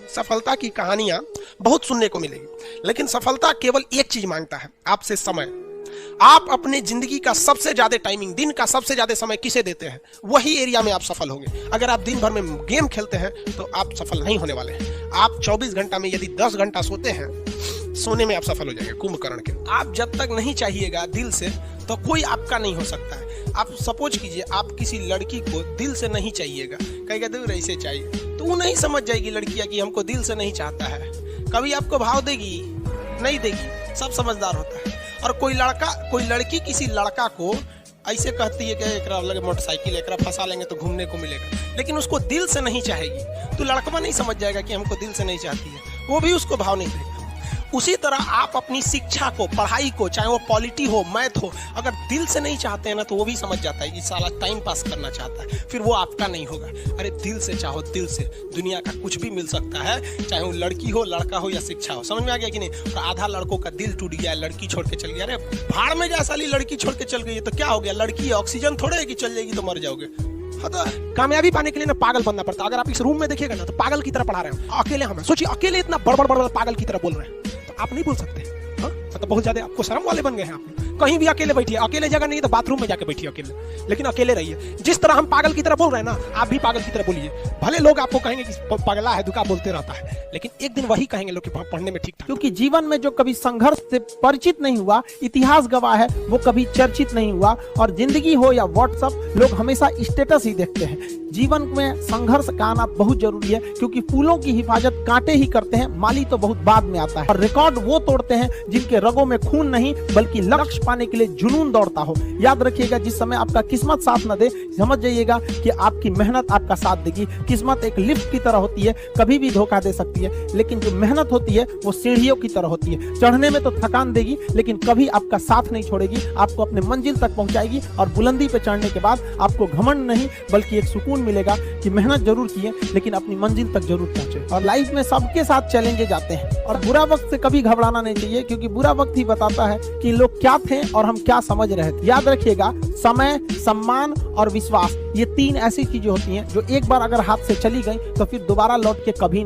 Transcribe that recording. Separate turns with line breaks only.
सफलता की कहानियां बहुत सुनने को मिलेगी, लेकिन सफलता केवल एक चीज मांगता है, आपसे समय। आप अपने जिंदगी का सबसे ज्यादा टाइमिंग, दिन का सबसे ज्यादा समय किसे देते हैं, वही एरिया में आप सफल होंगे। अगर आप दिन भर में गेम खेलते हैं तो आप सफल नहीं होने वाले हैं। आप 24 घंटा में यदि 10 घंटा सोते हैं, सोने में आप सफल हो जाएंगे कुंभकर्ण के। आप जब तक नहीं चाहिएगा दिल से, तो कोई आपका नहीं हो सकता है। आप सपोज कीजिए, आप किसी लड़की को दिल से नहीं चाहिएगा, कहेगा दूर ऐसे चाहिए, तो वो नहीं समझ जाएगी लड़कियां कि हमको दिल से नहीं चाहता है। कभी आपको भाव देगी? नहीं देगी। सब समझदार होता है। और कोई लड़की किसी लड़का को ऐसे कहती है कि एकरा लगे मोटरसाइकिल, एकरा फंसा लेंगे तो घूमने को मिलेगा, लेकिन उसको दिल से नहीं चाहेगी, तो लड़का नहीं समझ जाएगा कि हमको दिल से नहीं चाहती है, वो भी उसको भाव नहीं देगा। उसी तरह आप अपनी शिक्षा को, पढ़ाई को, चाहे वो पॉलिटी हो, मैथ हो, अगर दिल से नहीं चाहते हैं ना, तो वो भी समझ जाता है कि साला टाइम पास करना चाहता है, फिर वो आपका नहीं होगा। अरे दिल से चाहो, दिल से दुनिया का कुछ भी मिल सकता है, चाहे वो लड़की हो, लड़का हो या शिक्षा हो। समझ में आ गया कि नहीं? और आधा लड़कों का दिल टूट गया, लड़की छोड़ के चल गया। अरे भाड़ में जा साली, लड़की छोड़ के चल गई तो क्या हो गया? लड़की ऑक्सीजन थोड़े है कि चल जाएगी तो मर जाओगे। हाँ, तो कामयाबी पाने के लिए ना पागल बनना पड़ता है। अगर आप इस रूम में देखिएगा ना, तो पागल की तरह पढ़ा रहे हैं अकेले। हम सोचिए, अकेले इतना बड़ पागल की तरह बोल रहे हैं, तो आप नहीं बोल सकते। हाँ, मतलब बहुत ज्यादा आपको शर्म वाले बन गए हैं। आप कहीं भी अकेले बैठिए, अकेले जगह नहीं तो बाथरूम में जाके बैठिए अकेले, लेकिन अकेले रहिए। जिस तरह हम पागल की तरह बोल रहे हैं ना, आप भी पागल की तरह बोलिए। भले लोग आपको कहेंगे कि पगला है, दुका बोलते रहता है, लेकिन एक दिन वही कहेंगे लोग कि पढ़ने में ठीक था।
क्योंकि जीवन में जो कभी संघर्ष से परिचित नहीं हुआ, इतिहास गवाह है, वो कभी चर्चित नहीं हुआ। और जिंदगी हो या व्हाट्सएप, लोग हमेशा स्टेटस ही देखते हैं। जीवन में संघर्ष का आना बहुत जरूरी है, क्योंकि फूलों की हिफाजत कांटे ही करते हैं, माली तो बहुत बाद में आता है। और रिकॉर्ड वो तोड़ते हैं जिनके रगों में खून नहीं, बल्कि लक्ष्य पाने के लिए जुनून दौड़ता हो। याद रखिएगा, जिस समय आपका किस्मत साथ न दे, समझ जाइएगा कि आपकी मेहनत आपका साथ देगी। किस्मत एक लिफ्ट की तरह होती है, कभी भी धोखा दे सकती है, लेकिन जो मेहनत होती है वो सीढ़ियों की तरह होती है। चढ़ने में तो थकान देगी, लेकिन कभी आपका साथ नहीं छोड़ेगी, आपको अपने मंजिल तक पहुंचाएगी। और बुलंदी पे चढ़ने के बाद आपको घमंड नहीं, बल्कि एक सुकून मिलेगा कि मेहनत जरूर किए, लेकिन अपनी मंजिल तक जरूर पहुंचे। और लाइफ में सबके साथ चैलेंजेस आते हैं, और बुरा वक्त से कभी घबराना नहीं चाहिए, क्योंकि बुरा वक्त ही बताता है कि लोग क्या थे और हम क्या समझ रहे थे। याद रखिएगा, समय, सम्मान और विश्वास, ये 3 ऐसी चीजें होती हैं जो एक बार अगर हाथ से चली गई तो फिर दोबारा लौट के कभी नहीं